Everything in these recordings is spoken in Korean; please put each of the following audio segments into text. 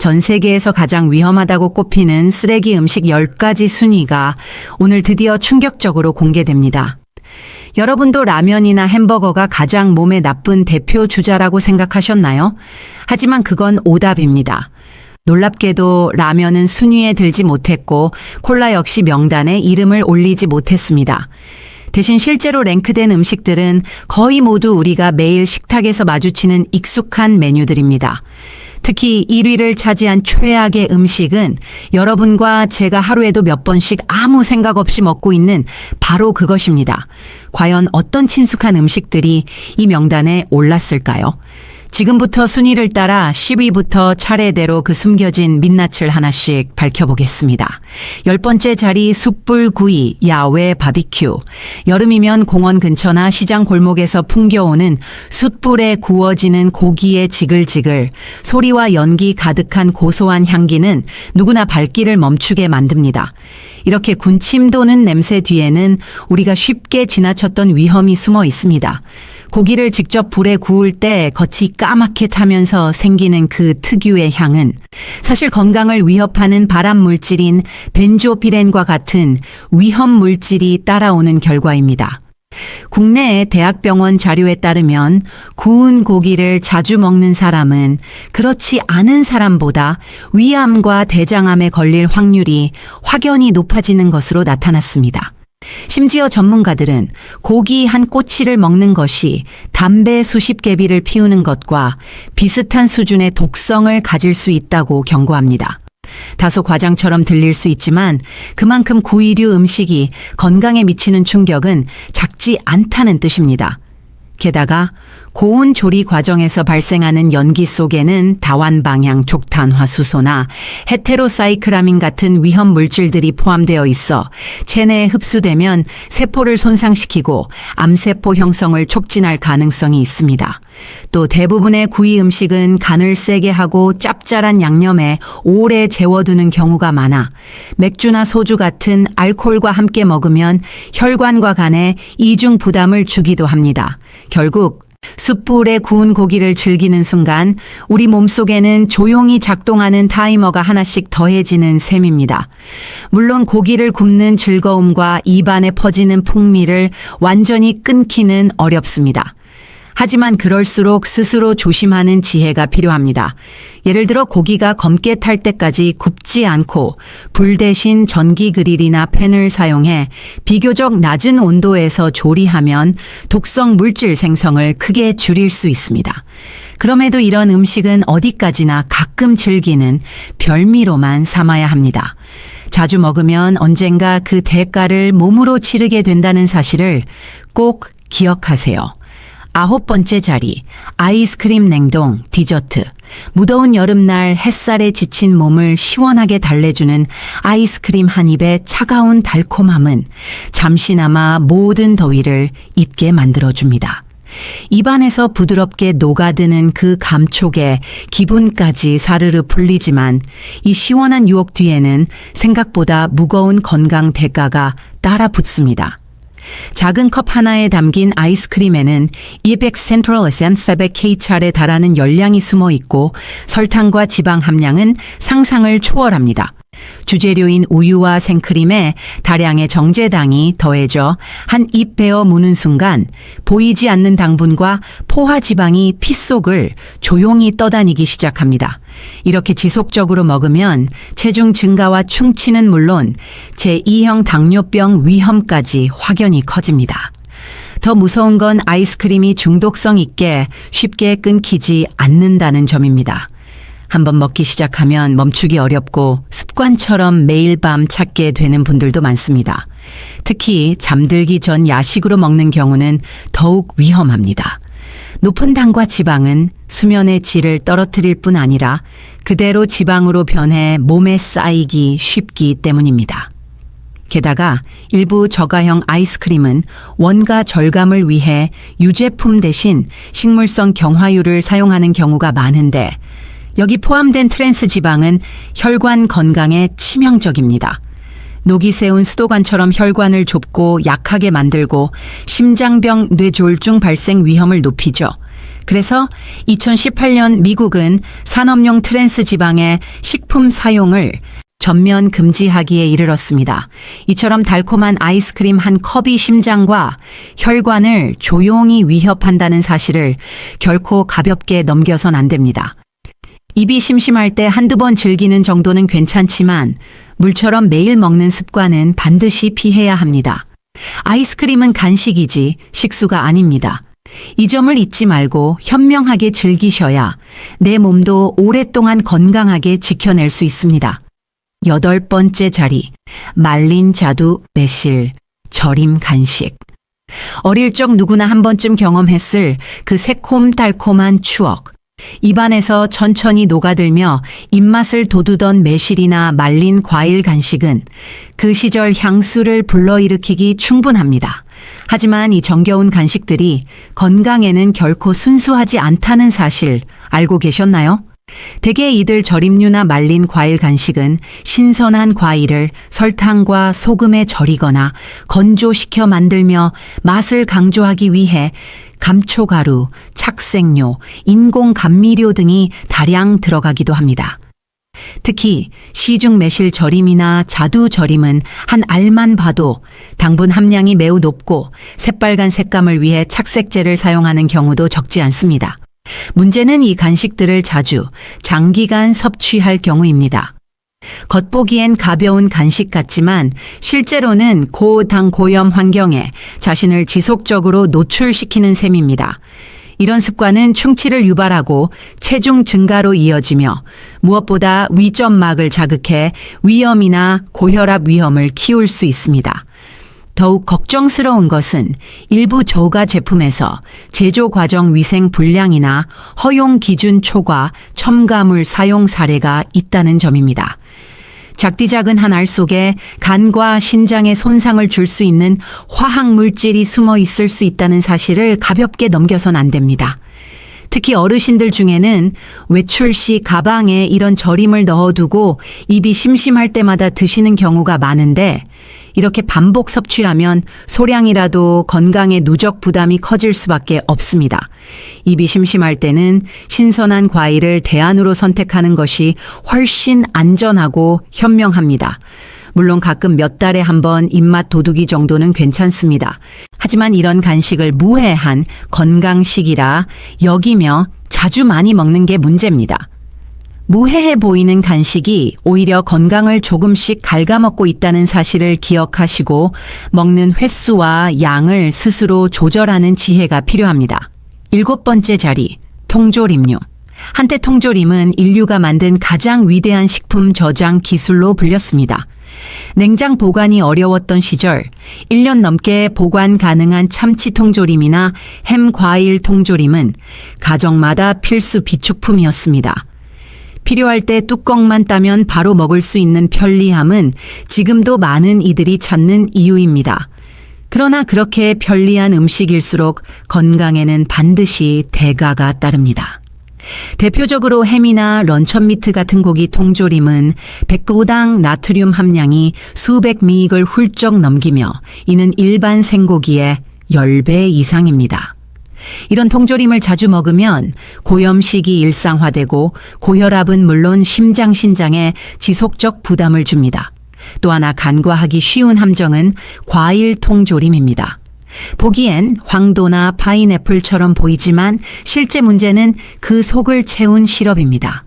전 세계에서 가장 위험하다고 꼽히는 쓰레기 음식 10가지 순위가 오늘 드디어 충격적으로 공개됩니다. 여러분도 라면이나 햄버거가 가장 몸에 나쁜 대표 주자라고 생각하셨나요? 하지만 그건 오답입니다. 놀랍게도 라면은 순위에 들지 못했고 콜라 역시 명단에 이름을 올리지 못했습니다. 대신 실제로 랭크된 음식들은 거의 모두 우리가 매일 식탁에서 마주치는 익숙한 메뉴들입니다. 특히 1위를 차지한 최악의 음식은 여러분과 제가 하루에도 몇 번씩 아무 생각 없이 먹고 있는 바로 그것입니다. 과연 어떤 친숙한 음식들이 이 명단에 올랐을까요? 지금부터 순위를 따라 10위부터 차례대로 그 숨겨진 민낯을 하나씩 밝혀보겠습니다. 10번째 자리 숯불구이, 야외 바비큐. 여름이면 공원 근처나 시장 골목에서 풍겨오는 숯불에 구워지는 고기의 지글지글, 소리와 연기 가득한 고소한 향기는 누구나 발길을 멈추게 만듭니다. 이렇게 군침 도는 냄새 뒤에는 우리가 쉽게 지나쳤던 위험이 숨어 있습니다. 고기를 직접 불에 구울 때 겉이 까맣게 타면서 생기는 그 특유의 향은 사실 건강을 위협하는 발암 물질인 벤조피렌과 같은 위험 물질이 따라오는 결과입니다. 국내의 대학병원 자료에 따르면 구운 고기를 자주 먹는 사람은 그렇지 않은 사람보다 위암과 대장암에 걸릴 확률이 확연히 높아지는 것으로 나타났습니다. 심지어 전문가들은 고기 한 꼬치를 먹는 것이 담배 수십 개비를 피우는 것과 비슷한 수준의 독성을 가질 수 있다고 경고합니다. 다소 과장처럼 들릴 수 있지만 그만큼 구이류 음식이 건강에 미치는 충격은 작지 않다는 뜻입니다. 게다가 고온 조리 과정에서 발생하는 연기 속에는 다완방향 족탄화수소나 헤테로사이클라민 같은 위험 물질들이 포함되어 있어 체내에 흡수되면 세포를 손상시키고 암세포 형성을 촉진할 가능성이 있습니다. 또 대부분의 구이 음식은 간을 세게 하고 짭짤한 양념에 오래 재워두는 경우가 많아 맥주나 소주 같은 알코올과 함께 먹으면 혈관과 간에 이중 부담을 주기도 합니다. 결국 숯불에 구운 고기를 즐기는 순간 우리 몸속에는 조용히 작동하는 타이머가 하나씩 더해지는 셈입니다. 물론 고기를 굽는 즐거움과 입안에 퍼지는 풍미를 완전히 끊기는 어렵습니다. 하지만 그럴수록 스스로 조심하는 지혜가 필요합니다. 예를 들어 고기가 검게 탈 때까지 굽지 않고 불 대신 전기 그릴이나 팬을 사용해 비교적 낮은 온도에서 조리하면 독성 물질 생성을 크게 줄일 수 있습니다. 그럼에도 이런 음식은 어디까지나 가끔 즐기는 별미로만 삼아야 합니다. 자주 먹으면 언젠가 그 대가를 몸으로 치르게 된다는 사실을 꼭 기억하세요. 9번째 자리, 아이스크림 냉동, 디저트. 무더운 여름날 햇살에 지친 몸을 시원하게 달래주는 아이스크림 한 입의 차가운 달콤함은 잠시나마 모든 더위를 잊게 만들어줍니다. 입안에서 부드럽게 녹아드는 그 감촉에 기분까지 사르르 풀리지만 이 시원한 유혹 뒤에는 생각보다 무거운 건강 대가가 따라 붙습니다. 작은 컵 하나에 담긴 아이스크림에는 200 Central Essence 400K찰에 달하는 열량이 숨어 있고 설탕과 지방 함량은 상상을 초월합니다. 주재료인 우유와 생크림에 다량의 정제당이 더해져 한 입 베어 무는 순간 보이지 않는 당분과 포화 지방이 피 속을 조용히 떠다니기 시작합니다. 이렇게 지속적으로 먹으면 체중 증가와 충치는 물론 제2형 당뇨병 위험까지 확연히 커집니다. 더 무서운 건 아이스크림이 중독성 있게 쉽게 끊기지 않는다는 점입니다. 한번 먹기 시작하면 멈추기 어렵고 습관처럼 매일 밤 찾게 되는 분들도 많습니다. 특히 잠들기 전 야식으로 먹는 경우는 더욱 위험합니다. 높은 당과 지방은 수면의 질을 떨어뜨릴 뿐 아니라 그대로 지방으로 변해 몸에 쌓이기 쉽기 때문입니다. 게다가 일부 저가형 아이스크림은 원가 절감을 위해 유제품 대신 식물성 경화유를 사용하는 경우가 많은데 여기 포함된 트랜스 지방은 혈관 건강에 치명적입니다. 녹이 세운 수도관처럼 혈관을 좁고 약하게 만들고 심장병, 뇌졸중 발생 위험을 높이죠. 그래서 2018년 미국은 산업용 트랜스 지방의 식품 사용을 전면 금지하기에 이르렀습니다. 이처럼 달콤한 아이스크림 한 컵이 심장과 혈관을 조용히 위협한다는 사실을 결코 가볍게 넘겨선 안 됩니다. 입이 심심할 때 한두 번 즐기는 정도는 괜찮지만 물처럼 매일 먹는 습관은 반드시 피해야 합니다. 아이스크림은 간식이지 식수가 아닙니다. 이 점을 잊지 말고 현명하게 즐기셔야 내 몸도 오랫동안 건강하게 지켜낼 수 있습니다. 8번째 자리, 말린 자두, 매실, 절임 간식. 어릴 적 누구나 한 번쯤 경험했을 그 새콤달콤한 추억. 입안에서 천천히 녹아들며 입맛을 돋우던 매실이나 말린 과일 간식은 그 시절 향수를 불러일으키기 충분합니다. 하지만 이 정겨운 간식들이 건강에는 결코 순수하지 않다는 사실 알고 계셨나요? 대개 이들 절임류나 말린 과일 간식은 신선한 과일을 설탕과 소금에 절이거나 건조시켜 만들며 맛을 강조하기 위해 감초가루, 착색료, 인공 감미료 등이 다량 들어가기도 합니다. 특히 시중 매실 절임이나 자두 절임은 한 알만 봐도 당분 함량이 매우 높고 새빨간 색감을 위해 착색제를 사용하는 경우도 적지 않습니다. 문제는 이 간식들을 자주 장기간 섭취할 경우입니다. 겉보기엔 가벼운 간식 같지만 실제로는 고당 고염 환경에 자신을 지속적으로 노출시키는 셈입니다. 이런 습관은 충치를 유발하고 체중 증가로 이어지며 무엇보다 위점막을 자극해 위염이나 고혈압 위험을 키울 수 있습니다. 더욱 걱정스러운 것은 일부 저가 제품에서 제조 과정 위생 불량이나 허용 기준 초과 첨가물 사용 사례가 있다는 점입니다. 작디작은 한 알 속에 간과 신장에 손상을 줄 수 있는 화학 물질이 숨어 있을 수 있다는 사실을 가볍게 넘겨선 안 됩니다. 특히 어르신들 중에는 외출 시 가방에 이런 절임을 넣어두고 입이 심심할 때마다 드시는 경우가 많은데 이렇게 반복 섭취하면 소량이라도 건강에 누적 부담이 커질 수밖에 없습니다. 입이 심심할 때는 신선한 과일을 대안으로 선택하는 것이 훨씬 안전하고 현명합니다. 물론 가끔 몇 달에 한 번 입맛 도둑이 정도는 괜찮습니다. 하지만 이런 간식을 무해한 건강식이라 여기며 자주 많이 먹는 게 문제입니다. 무해해 보이는 간식이 오히려 건강을 조금씩 갉아먹고 있다는 사실을 기억하시고 먹는 횟수와 양을 스스로 조절하는 지혜가 필요합니다. 7번째 자리, 통조림류. 한때 통조림은 인류가 만든 가장 위대한 식품 저장 기술로 불렸습니다. 냉장 보관이 어려웠던 시절 1년 넘게 보관 가능한 참치 통조림이나 햄 과일 통조림은 가정마다 필수 비축품이었습니다. 필요할 때 뚜껑만 따면 바로 먹을 수 있는 편리함은 지금도 많은 이들이 찾는 이유입니다. 그러나 그렇게 편리한 음식일수록 건강에는 반드시 대가가 따릅니다. 대표적으로 햄이나 런천미트 같은 고기 통조림은 100g당 나트륨 함량이 수백 미익을 훌쩍 넘기며 이는 일반 생고기의 10배 이상입니다. 이런 통조림을 자주 먹으면 고염식이 일상화되고 고혈압은 물론 신장에 지속적 부담을 줍니다. 또 하나 간과하기 쉬운 함정은 과일 통조림입니다. 보기엔 황도나 파인애플처럼 보이지만 실제 문제는 그 속을 채운 시럽입니다.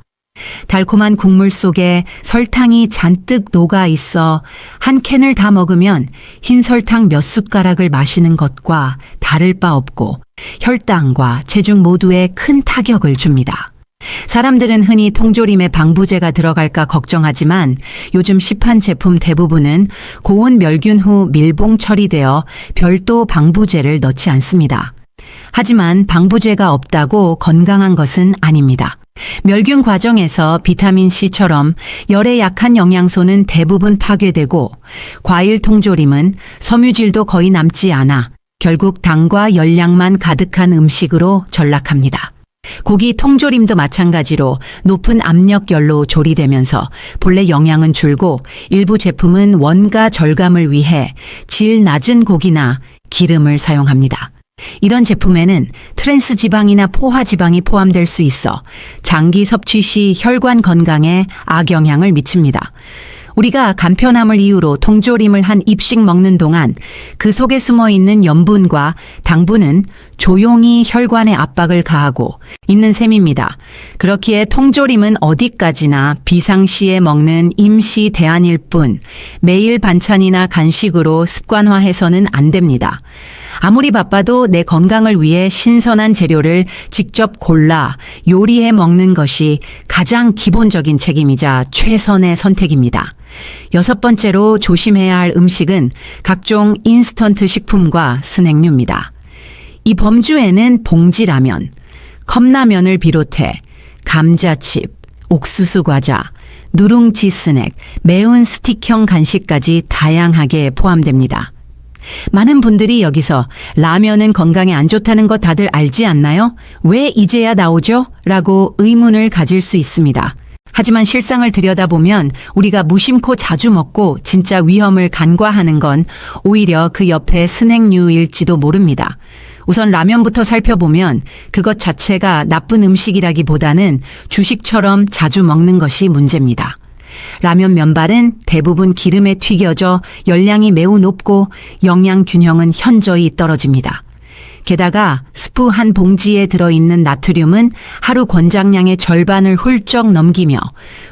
달콤한 국물 속에 설탕이 잔뜩 녹아 있어 한 캔을 다 먹으면 흰 설탕 몇 숟가락을 마시는 것과 다를 바 없고 혈당과 체중 모두에 큰 타격을 줍니다. 사람들은 흔히 통조림에 방부제가 들어갈까 걱정하지만 요즘 시판 제품 대부분은 고온 멸균 후 밀봉 처리되어 별도 방부제를 넣지 않습니다. 하지만 방부제가 없다고 건강한 것은 아닙니다. 멸균 과정에서 비타민C처럼 열에 약한 영양소는 대부분 파괴되고 과일 통조림은 섬유질도 거의 남지 않아 결국 당과 열량만 가득한 음식으로 전락합니다. 고기 통조림도 마찬가지로 높은 압력열로 조리되면서 본래 영양은 줄고 일부 제품은 원가 절감을 위해 질 낮은 고기나 기름을 사용합니다. 이런 제품에는 트랜스 지방이나 포화 지방이 포함될 수 있어 장기 섭취 시 혈관 건강에 악영향을 미칩니다. 우리가 간편함을 이유로 통조림을 한 입씩 먹는 동안 그 속에 숨어 있는 염분과 당분은 조용히 혈관에 압박을 가하고 있는 셈입니다. 그렇기에 통조림은 어디까지나 비상시에 먹는 임시 대안일 뿐 매일 반찬이나 간식으로 습관화해서는 안 됩니다. 아무리 바빠도 내 건강을 위해 신선한 재료를 직접 골라 요리해 먹는 것이 가장 기본적인 책임이자 최선의 선택입니다. 6번째로 조심해야 할 음식은 각종 인스턴트 식품과 스낵류입니다. 이 범주에는 봉지라면, 컵라면을 비롯해 감자칩, 옥수수 과자, 누룽지 스낵, 매운 스틱형 간식까지 다양하게 포함됩니다. 많은 분들이 여기서 라면은 건강에 안 좋다는 거 다들 알지 않나요? 왜 이제야 나오죠? 라고 의문을 가질 수 있습니다. 하지만 실상을 들여다보면 우리가 무심코 자주 먹고 진짜 위험을 간과하는 건 오히려 그 옆에 스낵류일지도 모릅니다. 우선 라면부터 살펴보면 그것 자체가 나쁜 음식이라기보다는 주식처럼 자주 먹는 것이 문제입니다. 라면 면발은 대부분 기름에 튀겨져 열량이 매우 높고 영양 균형은 현저히 떨어집니다. 게다가 스프 한 봉지에 들어있는 나트륨은 하루 권장량의 절반을 훌쩍 넘기며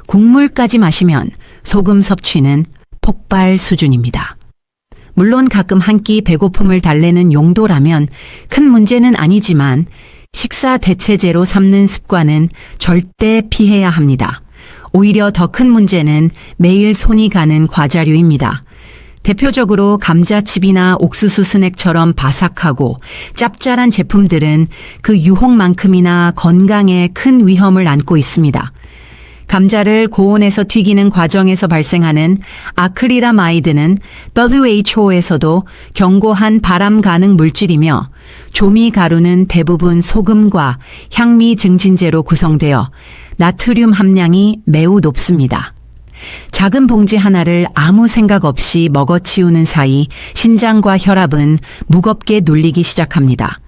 국물까지 마시면 소금 섭취는 폭발 수준입니다. 물론 가끔 한 끼 배고픔을 달래는 용도라면 큰 문제는 아니지만 식사 대체제로 삼는 습관은 절대 피해야 합니다. 오히려 더 큰 문제는 매일 손이 가는 과자류입니다. 대표적으로 감자칩이나 옥수수 스낵처럼 바삭하고 짭짤한 제품들은 그 유혹만큼이나 건강에 큰 위험을 안고 있습니다. 감자를 고온에서 튀기는 과정에서 발생하는 아크릴라마이드는 WHO에서도 경고한 발암 가능 물질이며 조미 가루는 대부분 소금과 향미 증진제로 구성되어 나트륨 함량이 매우 높습니다. 작은 봉지 하나를 아무 생각 없이 먹어치우는 사이 신장과 혈압은 무겁게 눌리기 시작합니다.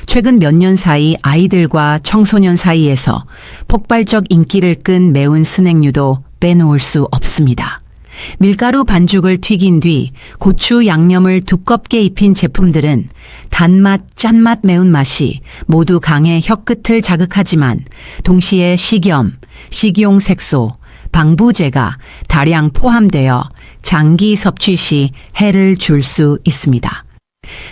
최근 몇 년 사이 아이들과 청소년 사이에서 폭발적 인기를 끈 매운 스낵류도 빼놓을 수 없습니다. 밀가루 반죽을 튀긴 뒤 고추 양념을 두껍게 입힌 제품들은 단맛, 짠맛, 매운맛이 모두 강해 혀끝을 자극하지만 동시에 식염, 식용 색소, 방부제가 다량 포함되어 장기 섭취 시 해를 줄 수 있습니다.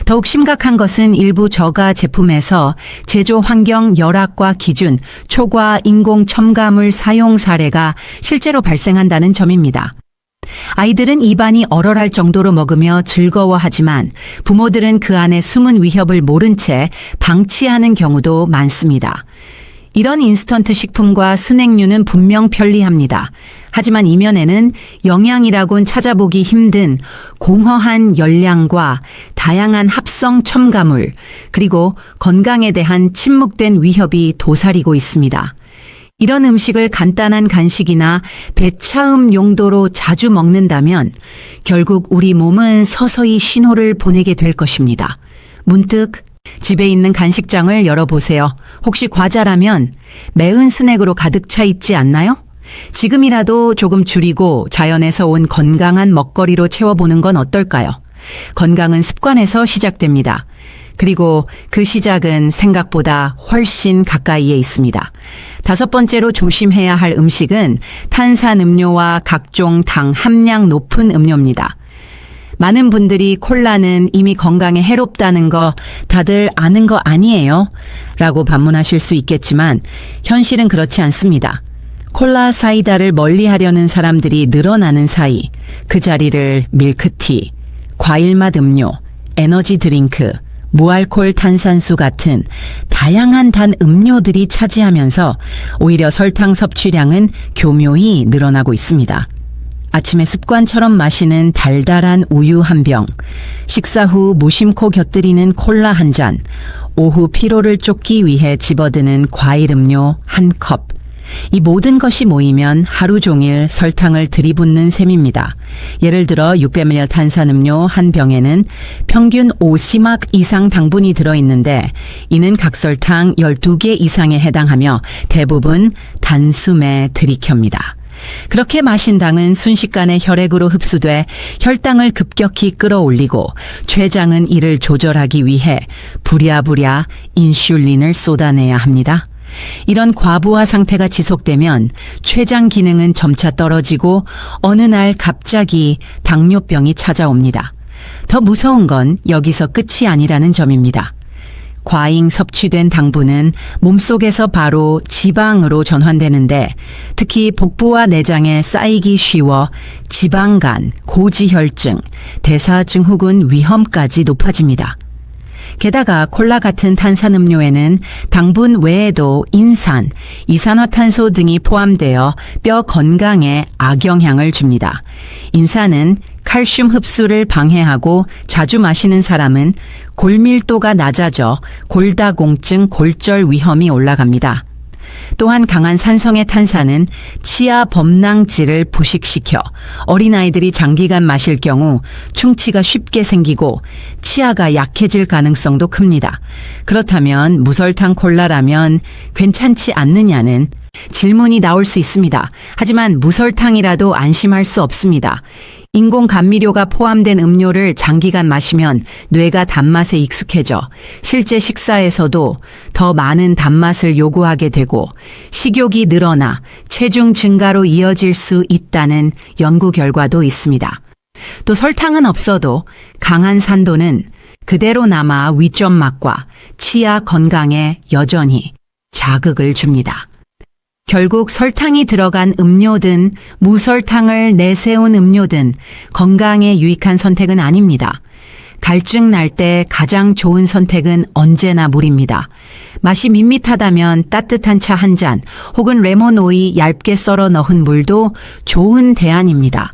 더욱 심각한 것은 일부 저가 제품에서 제조 환경 열악과 기준, 초과 인공 첨가물 사용 사례가 실제로 발생한다는 점입니다. 아이들은 입안이 얼얼할 정도로 먹으며 즐거워하지만 부모들은 그 안에 숨은 위협을 모른 채 방치하는 경우도 많습니다. 이런 인스턴트 식품과 스낵류는 분명 편리합니다. 하지만 이면에는 영양이라곤 찾아보기 힘든 공허한 열량과 다양한 합성 첨가물, 그리고 건강에 대한 침묵된 위협이 도사리고 있습니다. 이런 음식을 간단한 간식이나 배차음 용도로 자주 먹는다면 결국 우리 몸은 서서히 신호를 보내게 될 것입니다. 문득 집에 있는 간식장을 열어보세요. 혹시 과자라면 매운 스낵으로 가득 차 있지 않나요? 지금이라도 조금 줄이고 자연에서 온 건강한 먹거리로 채워보는 건 어떨까요? 건강은 습관에서 시작됩니다. 그리고 그 시작은 생각보다 훨씬 가까이에 있습니다. 5번째로 조심해야 할 음식은 탄산음료와 각종 당 함량 높은 음료입니다. 많은 분들이 콜라는 이미 건강에 해롭다는 거 다들 아는 거 아니에요? 라고 반문하실 수 있겠지만 현실은 그렇지 않습니다. 콜라 사이다를 멀리하려는 사람들이 늘어나는 사이 그 자리를 밀크티, 과일맛 음료, 에너지 드링크, 무알콜 탄산수 같은 다양한 단 음료들이 차지하면서 오히려 설탕 섭취량은 교묘히 늘어나고 있습니다. 아침에 습관처럼 마시는 달달한 우유 한 병, 식사 후 무심코 곁들이는 콜라 한 잔, 오후 피로를 쫓기 위해 집어드는 과일 음료 한 컵, 이 모든 것이 모이면 하루 종일 설탕을 들이붓는 셈입니다. 예를 들어 600ml 탄산음료 한 병에는 평균 5시막 이상 당분이 들어있는데 이는 각설탕 12개 이상에 해당하며 대부분 단숨에 들이켭니다. 그렇게 마신 당은 순식간에 혈액으로 흡수돼 혈당을 급격히 끌어올리고 췌장은 이를 조절하기 위해 부랴부랴 인슐린을 쏟아내야 합니다. 이런 과부하 상태가 지속되면 췌장 기능은 점차 떨어지고 어느 날 갑자기 당뇨병이 찾아옵니다. 더 무서운 건 여기서 끝이 아니라는 점입니다. 과잉 섭취된 당분은 몸속에서 바로 지방으로 전환되는데 특히 복부와 내장에 쌓이기 쉬워 지방간, 고지혈증, 대사증후군 위험까지 높아집니다. 게다가 콜라 같은 탄산음료에는 당분 외에도 인산, 이산화탄소 등이 포함되어 뼈 건강에 악영향을 줍니다. 인산은 칼슘 흡수를 방해하고 자주 마시는 사람은 골밀도가 낮아져 골다공증, 골절 위험이 올라갑니다. 또한 강한 산성의 탄산은 치아 범랑질을 부식시켜 어린아이들이 장기간 마실 경우 충치가 쉽게 생기고 치아가 약해질 가능성도 큽니다. 그렇다면 무설탕 콜라라면 괜찮지 않느냐는 질문이 나올 수 있습니다. 하지만 무설탕이라도 안심할 수 없습니다. 인공 감미료가 포함된 음료를 장기간 마시면 뇌가 단맛에 익숙해져 실제 식사에서도 더 많은 단맛을 요구하게 되고 식욕이 늘어나 체중 증가로 이어질 수 있다는 연구 결과도 있습니다. 또 설탕은 없어도 강한 산도는 그대로 남아 위점 맛과 치아 건강에 여전히 자극을 줍니다. 결국 설탕이 들어간 음료든 무설탕을 내세운 음료든 건강에 유익한 선택은 아닙니다. 갈증 날 때 가장 좋은 선택은 언제나 물입니다. 맛이 밋밋하다면 따뜻한 차 한 잔 혹은 레몬 오이 얇게 썰어 넣은 물도 좋은 대안입니다.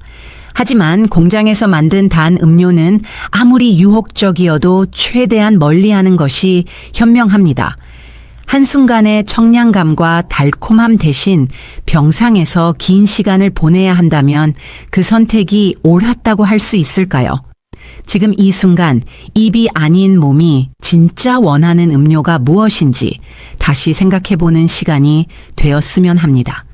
하지만 공장에서 만든 단 음료는 아무리 유혹적이어도 최대한 멀리하는 것이 현명합니다. 한순간의 청량감과 달콤함 대신 병상에서 긴 시간을 보내야 한다면 그 선택이 옳았다고 할 수 있을까요? 지금 이 순간 입이 아닌 몸이 진짜 원하는 음료가 무엇인지 다시 생각해보는 시간이 되었으면 합니다.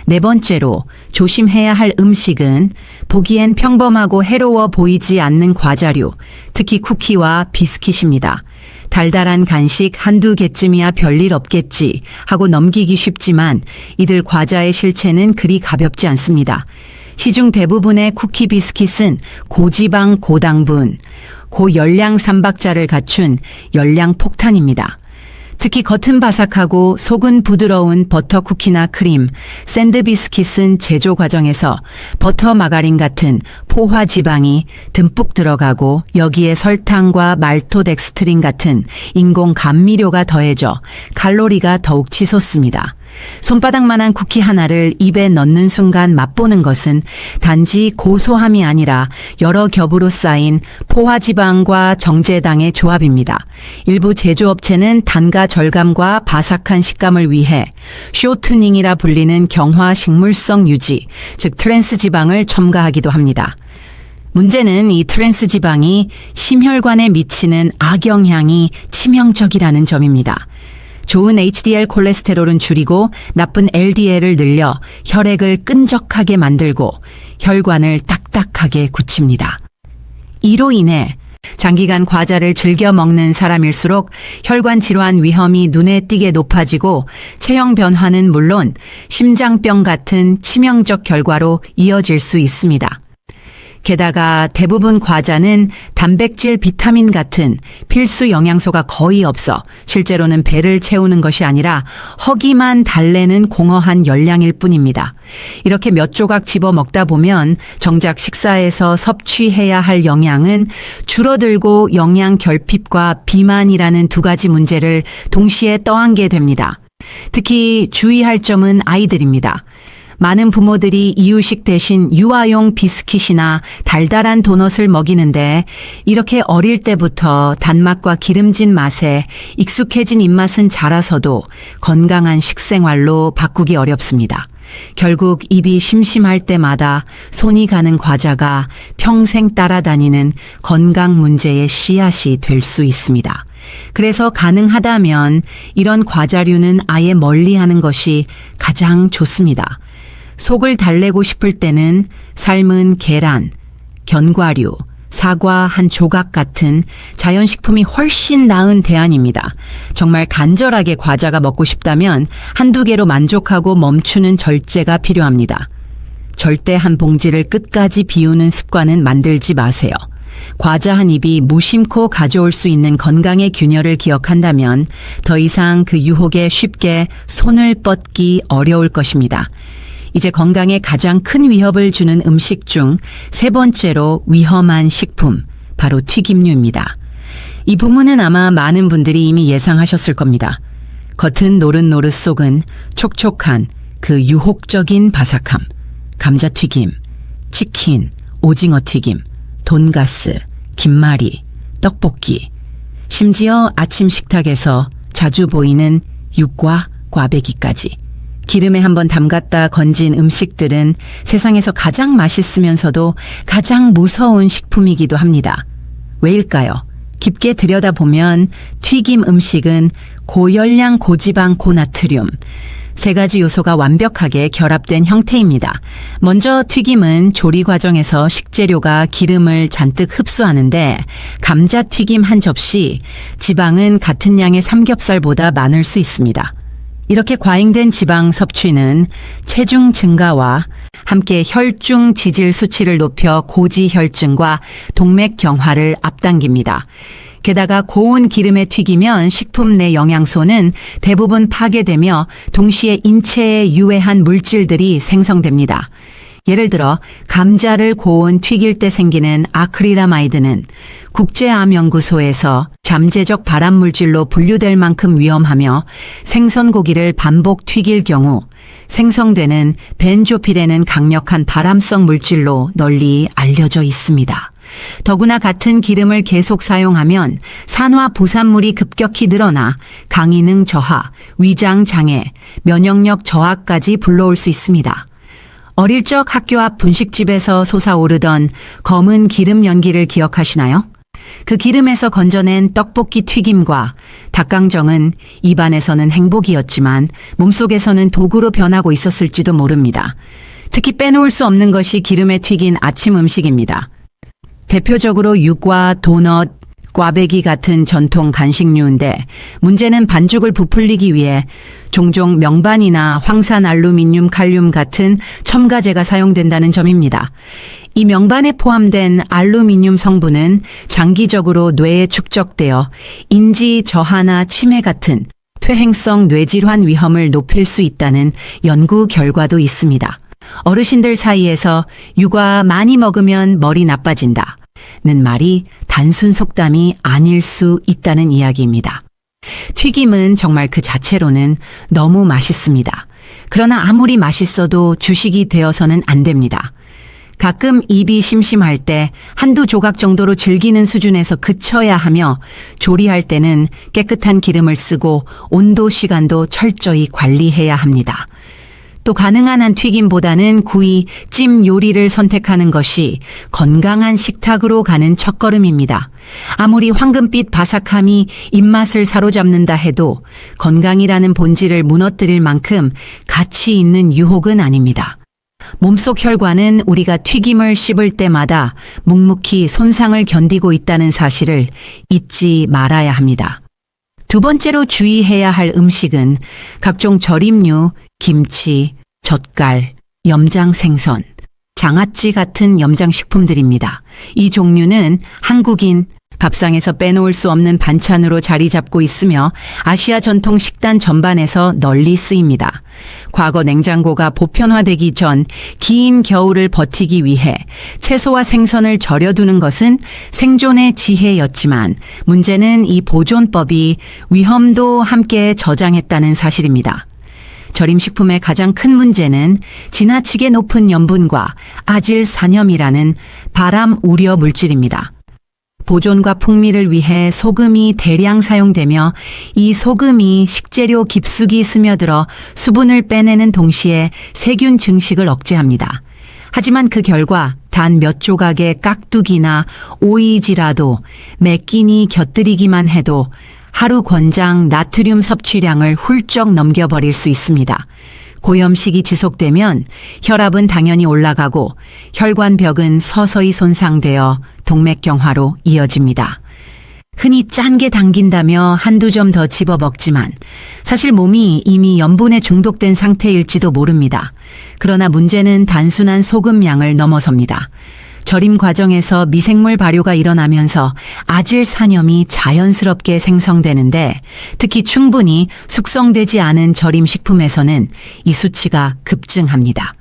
네 번째로 조심해야 할 음식은 보기엔 평범하고 해로워 보이지 않는 과자류, 특히 쿠키와 비스킷입니다. 달달한 간식 한두 개쯤이야 별일 없겠지 하고 넘기기 쉽지만 이들 과자의 실체는 그리 가볍지 않습니다. 시중 대부분의 쿠키 비스킷은 고지방 고당분, 고열량 삼박자를 갖춘 열량 폭탄입니다. 특히 겉은 바삭하고 속은 부드러운 버터 쿠키나 크림, 샌드 비스킷은 제조 과정에서 버터 마가린 같은 포화 지방이 듬뿍 들어가고 여기에 설탕과 말토덱스트린 같은 인공 감미료가 더해져 칼로리가 더욱 치솟습니다. 손바닥만한 쿠키 하나를 입에 넣는 순간 맛보는 것은 단지 고소함이 아니라 여러 겹으로 쌓인 포화지방과 정제당의 조합입니다. 일부 제조업체는 단가 절감과 바삭한 식감을 위해 쇼트닝이라 불리는 경화 식물성 유지, 즉 트랜스 지방을 첨가하기도 합니다. 문제는 이 트랜스 지방이 심혈관에 미치는 악영향이 치명적이라는 점입니다. 좋은 HDL 콜레스테롤은 줄이고 나쁜 LDL을 늘려 혈액을 끈적하게 만들고 혈관을 딱딱하게 굳힙니다. 이로 인해 장기간 과자를 즐겨 먹는 사람일수록 혈관 질환 위험이 눈에 띄게 높아지고 체형 변화는 물론 심장병 같은 치명적 결과로 이어질 수 있습니다. 게다가 대부분 과자는 단백질, 비타민 같은 필수 영양소가 거의 없어 실제로는 배를 채우는 것이 아니라 허기만 달래는 공허한 열량일 뿐입니다. 이렇게 몇 조각 집어 먹다 보면 정작 식사에서 섭취해야 할 영양은 줄어들고 영양 결핍과 비만이라는 두 가지 문제를 동시에 떠안게 됩니다. 특히 주의할 점은 아이들입니다. 많은 부모들이 이유식 대신 유아용 비스킷이나 달달한 도넛을 먹이는데 이렇게 어릴 때부터 단맛과 기름진 맛에 익숙해진 입맛은 자라서도 건강한 식생활로 바꾸기 어렵습니다. 결국 입이 심심할 때마다 손이 가는 과자가 평생 따라다니는 건강 문제의 씨앗이 될 수 있습니다. 그래서 가능하다면 이런 과자류는 아예 멀리하는 것이 가장 좋습니다. 속을 달래고 싶을 때는 삶은 계란, 견과류, 사과 한 조각 같은 자연식품이 훨씬 나은 대안입니다. 정말 간절하게 과자가 먹고 싶다면 한두 개로 만족하고 멈추는 절제가 필요합니다. 절대 한 봉지를 끝까지 비우는 습관은 만들지 마세요. 과자 한 입이 무심코 가져올 수 있는 건강의 균열을 기억한다면 더 이상 그 유혹에 쉽게 손을 뻗기 어려울 것입니다. 이제 건강에 가장 큰 위협을 주는 음식 중 세 번째로 위험한 식품, 바로 튀김류입니다. 이 부분은 아마 많은 분들이 이미 예상하셨을 겁니다. 겉은 노릇노릇 속은 촉촉한 그 유혹적인 바삭함, 감자튀김, 치킨, 오징어 튀김, 돈가스, 김말이, 떡볶이, 심지어 아침 식탁에서 자주 보이는 육과 꽈배기까지. 기름에 한번 담갔다 건진 음식들은 세상에서 가장 맛있으면서도 가장 무서운 식품이기도 합니다. 왜일까요? 깊게 들여다보면 튀김 음식은 고열량, 고지방, 고나트륨 세 가지 요소가 완벽하게 결합된 형태입니다. 먼저 튀김은 조리 과정에서 식재료가 기름을 잔뜩 흡수하는데 감자튀김 한 접시, 지방은 같은 양의 삼겹살보다 많을 수 있습니다. 이렇게 과잉된 지방 섭취는 체중 증가와 함께 혈중 지질 수치를 높여 고지혈증과 동맥경화를 앞당깁니다. 게다가 고운 기름에 튀기면 식품 내 영양소는 대부분 파괴되며 동시에 인체에 유해한 물질들이 생성됩니다. 예를 들어 감자를 고온 튀길 때 생기는 아크릴아마이드는 국제암연구소에서 잠재적 발암물질로 분류될 만큼 위험하며 생선고기를 반복 튀길 경우 생성되는 벤조필에는 강력한 발암성 물질로 널리 알려져 있습니다. 더구나 같은 기름을 계속 사용하면 산화 부산물이 급격히 늘어나 강이능 저하, 위장 장애, 면역력 저하까지 불러올 수 있습니다. 어릴 적 학교 앞 분식집에서 솟아오르던 검은 기름 연기를 기억하시나요? 그 기름에서 건져낸 떡볶이 튀김과 닭강정은 입안에서는 행복이었지만 몸속에서는 도구로 변하고 있었을지도 모릅니다. 특히 빼놓을 수 없는 것이 기름에 튀긴 아침 음식입니다. 대표적으로 육과 도넛, 꽈배기 같은 전통 간식류인데 문제는 반죽을 부풀리기 위해 종종 명반이나 황산 알루미늄 칼륨 같은 첨가제가 사용된다는 점입니다. 이 명반에 포함된 알루미늄 성분은 장기적으로 뇌에 축적되어 인지 저하나 치매 같은 퇴행성 뇌질환 위험을 높일 수 있다는 연구 결과도 있습니다. 어르신들 사이에서 육아 많이 먹으면 머리 나빠진다 는 말이 단순 속담이 아닐 수 있다는 이야기입니다. 튀김은 정말 그 자체로는 너무 맛있습니다. 그러나 아무리 맛있어도 주식이 되어서는 안 됩니다. 가끔 입이 심심할 때 한두 조각 정도로 즐기는 수준에서 그쳐야 하며 조리할 때는 깨끗한 기름을 쓰고 온도 시간도 철저히 관리해야 합니다. 또 가능한 한 튀김보다는 구이, 찜 요리를 선택하는 것이 건강한 식탁으로 가는 첫걸음입니다. 아무리 황금빛 바삭함이 입맛을 사로잡는다 해도 건강이라는 본질을 무너뜨릴 만큼 가치 있는 유혹은 아닙니다. 몸속 혈관은 우리가 튀김을 씹을 때마다 묵묵히 손상을 견디고 있다는 사실을 잊지 말아야 합니다. 두 번째로 주의해야 할 음식은 각종 절임류, 김치, 젓갈, 염장 생선, 장아찌 같은 염장식품들입니다. 이 종류는 한국인 밥상에서 빼놓을 수 없는 반찬으로 자리 잡고 있으며 아시아 전통 식단 전반에서 널리 쓰입니다. 과거 냉장고가 보편화되기 전 긴 겨울을 버티기 위해 채소와 생선을 절여두는 것은 생존의 지혜였지만 문제는 이 보존법이 위험도 함께 저장했다는 사실입니다. 절임식품의 가장 큰 문제는 지나치게 높은 염분과 아질산염이라는 발암 우려 물질입니다. 보존과 풍미를 위해 소금이 대량 사용되며 이 소금이 식재료 깊숙이 스며들어 수분을 빼내는 동시에 세균 증식을 억제합니다. 하지만 그 결과 단 몇 조각의 깍두기나 오이지라도 매 끼니 곁들이기만 해도 하루 권장 나트륨 섭취량을 훌쩍 넘겨버릴 수 있습니다. 고염식이 지속되면 혈압은 당연히 올라가고 혈관벽은 서서히 손상되어 동맥경화로 이어집니다. 흔히 짠 게 당긴다며 한두 점 더 집어 먹지만 사실 몸이 이미 염분에 중독된 상태일지도 모릅니다. 그러나 문제는 단순한 소금량을 넘어섭니다. 절임 과정에서 미생물 발효가 일어나면서 아질산염이 자연스럽게 생성되는데 특히 충분히 숙성되지 않은 절임 식품에서는 이 수치가 급증합니다.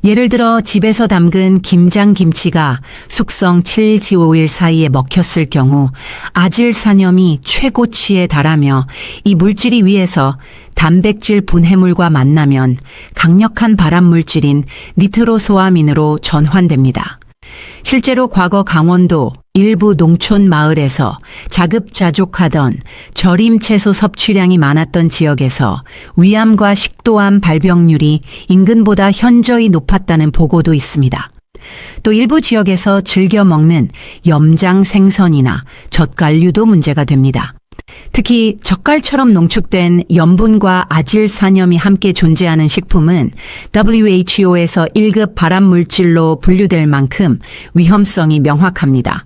예를 들어 집에서 담근 김장김치가 숙성 7지 5일 사이에 먹혔을 경우 아질산염이 최고치에 달하며 이 물질이 위에서 단백질 분해물과 만나면 강력한 발암물질인 니트로소아민으로 전환됩니다. 실제로 과거 강원도 일부 농촌 마을에서 자급자족하던 절임 채소 섭취량이 많았던 지역에서 위암과 식도암 발병률이 인근보다 현저히 높았다는 보고도 있습니다. 또 일부 지역에서 즐겨 먹는 염장 생선이나 젓갈류도 문제가 됩니다. 특히 젓갈처럼 농축된 염분과 아질산염이 함께 존재하는 식품은 WHO에서 1급 발암물질로 분류될 만큼 위험성이 명확합니다.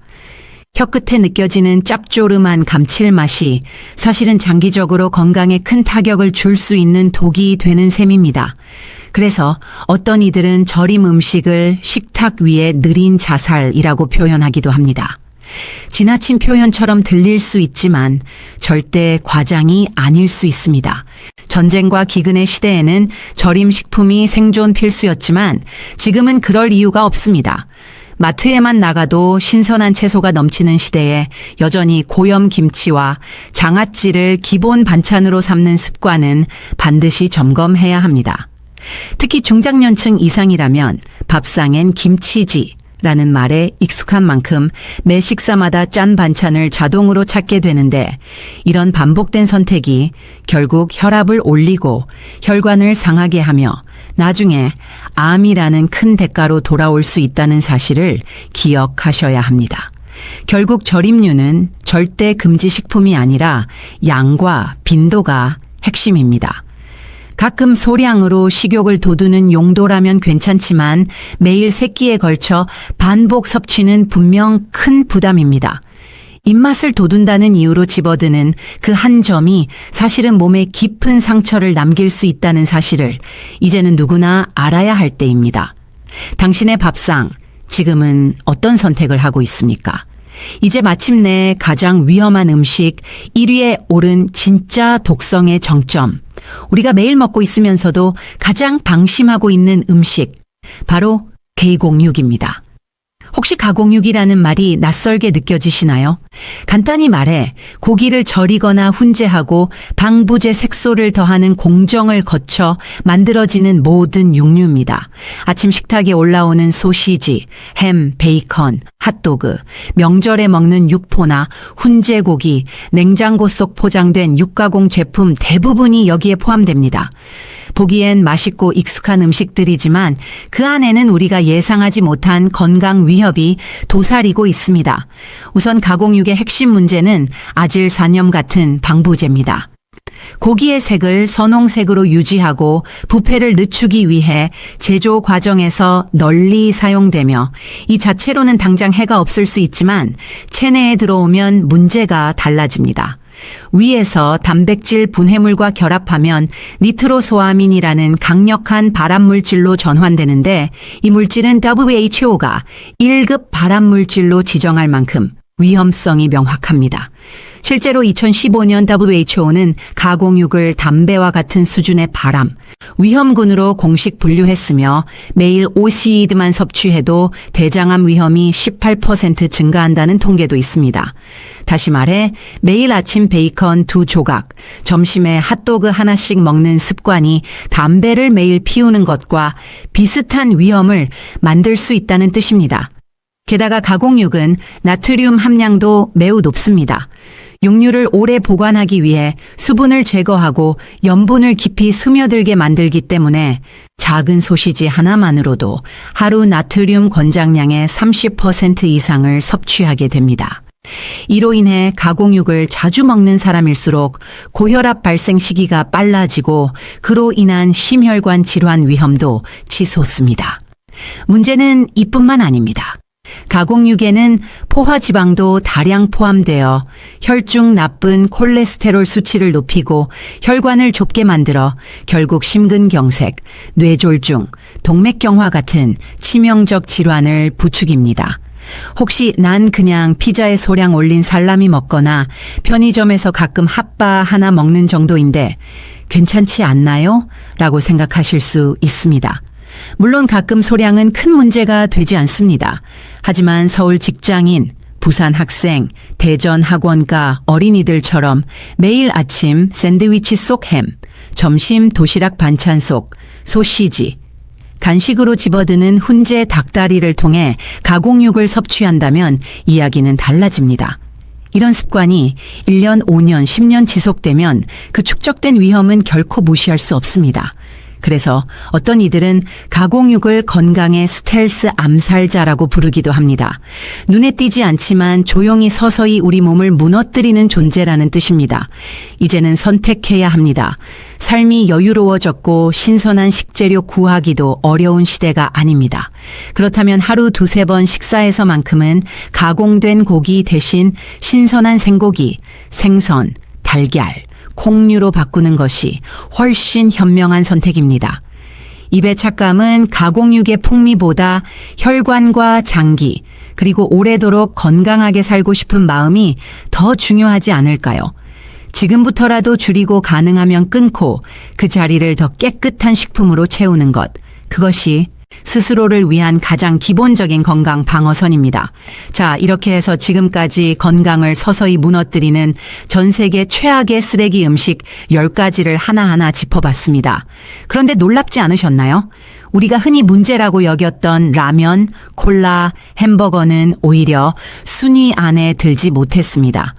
혀끝에 느껴지는 짭조름한 감칠맛이 사실은 장기적으로 건강에 큰 타격을 줄 수 있는 독이 되는 셈입니다. 그래서 어떤 이들은 절임 음식을 식탁 위에 느린 자살이라고 표현하기도 합니다. 지나친 표현처럼 들릴 수 있지만 절대 과장이 아닐 수 있습니다. 전쟁과 기근의 시대에는 절임 식품이 생존 필수였지만 지금은 그럴 이유가 없습니다. 마트에만 나가도 신선한 채소가 넘치는 시대에 여전히 고염 김치와 장아찌를 기본 반찬으로 삼는 습관은 반드시 점검해야 합니다. 특히 중장년층 이상이라면 밥상엔 김치지 라는 말에 익숙한 만큼 매 식사마다 짠 반찬을 자동으로 찾게 되는데 이런 반복된 선택이 결국 혈압을 올리고 혈관을 상하게 하며 나중에 암이라는 큰 대가로 돌아올 수 있다는 사실을 기억하셔야 합니다. 결국 절임류는 절대 금지 식품이 아니라 양과 빈도가 핵심입니다. 가끔 소량으로 식욕을 돋우는 용도라면 괜찮지만 매일 3끼에 걸쳐 반복 섭취는 분명 큰 부담입니다. 입맛을 돋운다는 이유로 집어드는 그 한 점이 사실은 몸에 깊은 상처를 남길 수 있다는 사실을 이제는 누구나 알아야 할 때입니다. 당신의 밥상, 지금은 어떤 선택을 하고 있습니까? 이제 마침내 가장 위험한 음식 1위에 오른 진짜 독성의 정점. 우리가 매일 먹고 있으면서도 가장 방심하고 있는 음식. 바로 개공육입니다. 혹시 가공육이라는 말이 낯설게 느껴지시나요? 간단히 말해 고기를 절이거나 훈제하고 방부제 색소를 더하는 공정을 거쳐 만들어지는 모든 육류입니다. 아침 식탁에 올라오는 소시지, 햄, 베이컨, 핫도그, 명절에 먹는 육포나 훈제고기, 냉장고 속 포장된 육가공 제품 대부분이 여기에 포함됩니다. 보기엔 맛있고 익숙한 음식들이지만 그 안에는 우리가 예상하지 못한 건강 위협이 도사리고 있습니다. 우선 가공육의 핵심 문제는 아질산염 같은 방부제입니다. 고기의 색을 선홍색으로 유지하고 부패를 늦추기 위해 제조 과정에서 널리 사용되며 이 자체로는 당장 해가 없을 수 있지만 체내에 들어오면 문제가 달라집니다. 위에서 단백질 분해물과 결합하면 니트로소아민이라는 강력한 발암물질로 전환되는데 이 물질은 WHO가 1급 발암물질로 지정할 만큼 위험성이 명확합니다. 실제로 2015년 WHO는 가공육을 담배와 같은 수준의 바람, 위험군으로 공식 분류했으며 매일 5시드만 섭취해도 대장암 위험이 18% 증가한다는 통계도 있습니다. 다시 말해 매일 아침 베이컨 2조각, 점심에 핫도그 하나씩 먹는 습관이 담배를 매일 피우는 것과 비슷한 위험을 만들 수 있다는 뜻입니다. 게다가 가공육은 나트륨 함량도 매우 높습니다. 육류를 오래 보관하기 위해 수분을 제거하고 염분을 깊이 스며들게 만들기 때문에 작은 소시지 하나만으로도 하루 나트륨 권장량의 30% 이상을 섭취하게 됩니다. 이로 인해 가공육을 자주 먹는 사람일수록 고혈압 발생 시기가 빨라지고 그로 인한 심혈관 질환 위험도 치솟습니다. 문제는 이뿐만 아닙니다. 가공육에는 포화지방도 다량 포함되어 혈중 나쁜 콜레스테롤 수치를 높이고 혈관을 좁게 만들어 결국 심근경색, 뇌졸중, 동맥경화 같은 치명적 질환을 부추깁니다. 혹시 난 그냥 피자에 소량 올린 살라미 먹거나 편의점에서 가끔 핫바 하나 먹는 정도인데 괜찮지 않나요? 라고 생각하실 수 있습니다. 물론 가끔 소량은 큰 문제가 되지 않습니다. 하지만 서울 직장인, 부산 학생, 대전 학원가, 어린이들처럼 매일 아침 샌드위치 속 햄, 점심 도시락 반찬 속 소시지, 간식으로 집어드는 훈제 닭다리를 통해 가공육을 섭취한다면 이야기는 달라집니다. 이런 습관이 1년, 5년, 10년 지속되면 그 축적된 위험은 결코 무시할 수 없습니다. 그래서 어떤 이들은 가공육을 건강의 스텔스 암살자라고 부르기도 합니다. 눈에 띄지 않지만 조용히 서서히 우리 몸을 무너뜨리는 존재라는 뜻입니다. 이제는 선택해야 합니다. 삶이 여유로워졌고 신선한 식재료 구하기도 어려운 시대가 아닙니다. 그렇다면 하루 2-3번 식사에서만큼은 가공된 고기 대신 신선한 생고기, 생선, 달걀, 콩류로 바꾸는 것이 훨씬 현명한 선택입니다. 입의 착감은 가공육의 풍미보다 혈관과 장기, 그리고 오래도록 건강하게 살고 싶은 마음이 더 중요하지 않을까요? 지금부터라도 줄이고 가능하면 끊고 그 자리를 더 깨끗한 식품으로 채우는 것, 그것이 스스로를 위한 가장 기본적인 건강 방어선입니다. 자, 이렇게 해서 지금까지 건강을 서서히 무너뜨리는 전 세계 최악의 쓰레기 음식 10가지를 하나하나 짚어봤습니다. 그런데 놀랍지 않으셨나요? 우리가 흔히 문제라고 여겼던 라면, 콜라, 햄버거는 오히려 순위 안에 들지 못했습니다.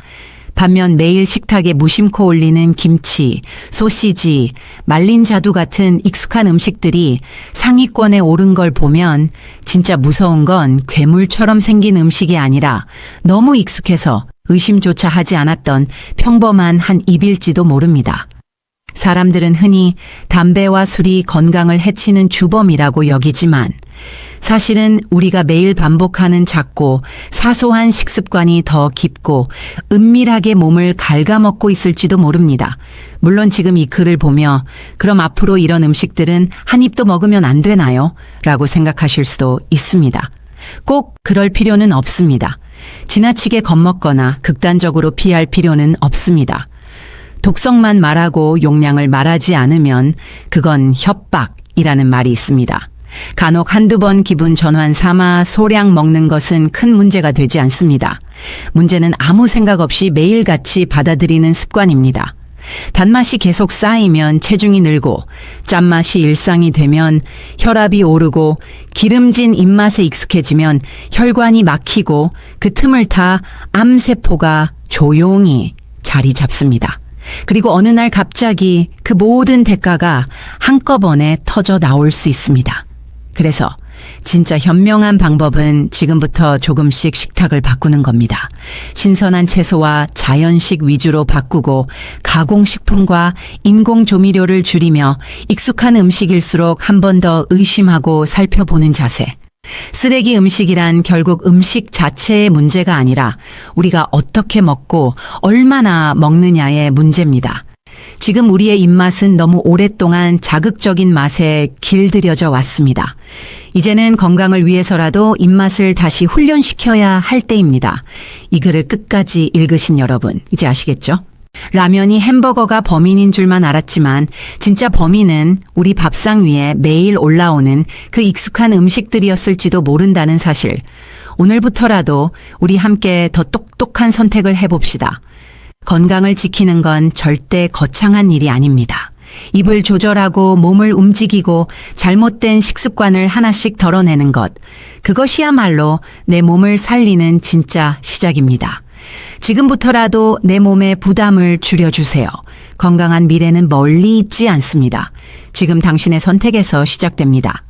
반면 매일 식탁에 무심코 올리는 김치, 소시지, 말린 자두 같은 익숙한 음식들이 상위권에 오른 걸 보면 진짜 무서운 건 괴물처럼 생긴 음식이 아니라 너무 익숙해서 의심조차 하지 않았던 평범한 한 입일지도 모릅니다. 사람들은 흔히 담배와 술이 건강을 해치는 주범이라고 여기지만 사실은 우리가 매일 반복하는 작고 사소한 식습관이 더 깊고 은밀하게 몸을 갉아먹고 있을지도 모릅니다. 물론 지금 이 글을 보며 그럼 앞으로 이런 음식들은 한 입도 먹으면 안 되나요? 라고 생각하실 수도 있습니다. 꼭 그럴 필요는 없습니다. 지나치게 겁먹거나 극단적으로 피할 필요는 없습니다. 독성만 말하고 용량을 말하지 않으면 그건 협박이라는 말이 있습니다. 간혹 한두 번 기분 전환 삼아 소량 먹는 것은 큰 문제가 되지 않습니다. 문제는 아무 생각 없이 매일같이 받아들이는 습관입니다. 단맛이 계속 쌓이면 체중이 늘고 짠맛이 일상이 되면 혈압이 오르고 기름진 입맛에 익숙해지면 혈관이 막히고 그 틈을 타 암세포가 조용히 자리 잡습니다. 그리고 어느 날 갑자기 그 모든 대가가 한꺼번에 터져 나올 수 있습니다. 그래서 진짜 현명한 방법은 지금부터 조금씩 식탁을 바꾸는 겁니다. 신선한 채소와 자연식 위주로 바꾸고 가공식품과 인공조미료를 줄이며 익숙한 음식일수록 한 번 더 의심하고 살펴보는 자세. 쓰레기 음식이란 결국 음식 자체의 문제가 아니라 우리가 어떻게 먹고 얼마나 먹느냐의 문제입니다. 지금 우리의 입맛은 너무 오랫동안 자극적인 맛에 길들여져 왔습니다. 이제는 건강을 위해서라도 입맛을 다시 훈련시켜야 할 때입니다. 이 글을 끝까지 읽으신 여러분, 이제 아시겠죠? 라면이 햄버거가 범인인 줄만 알았지만 진짜 범인은 우리 밥상 위에 매일 올라오는 그 익숙한 음식들이었을지도 모른다는 사실. 오늘부터라도 우리 함께 더 똑똑한 선택을 해봅시다. 건강을 지키는 건 절대 거창한 일이 아닙니다. 입을 조절하고 몸을 움직이고 잘못된 식습관을 하나씩 덜어내는 것. 그것이야말로 내 몸을 살리는 진짜 시작입니다. 지금부터라도 내 몸의 부담을 줄여주세요. 건강한 미래는 멀리 있지 않습니다. 지금 당신의 선택에서 시작됩니다.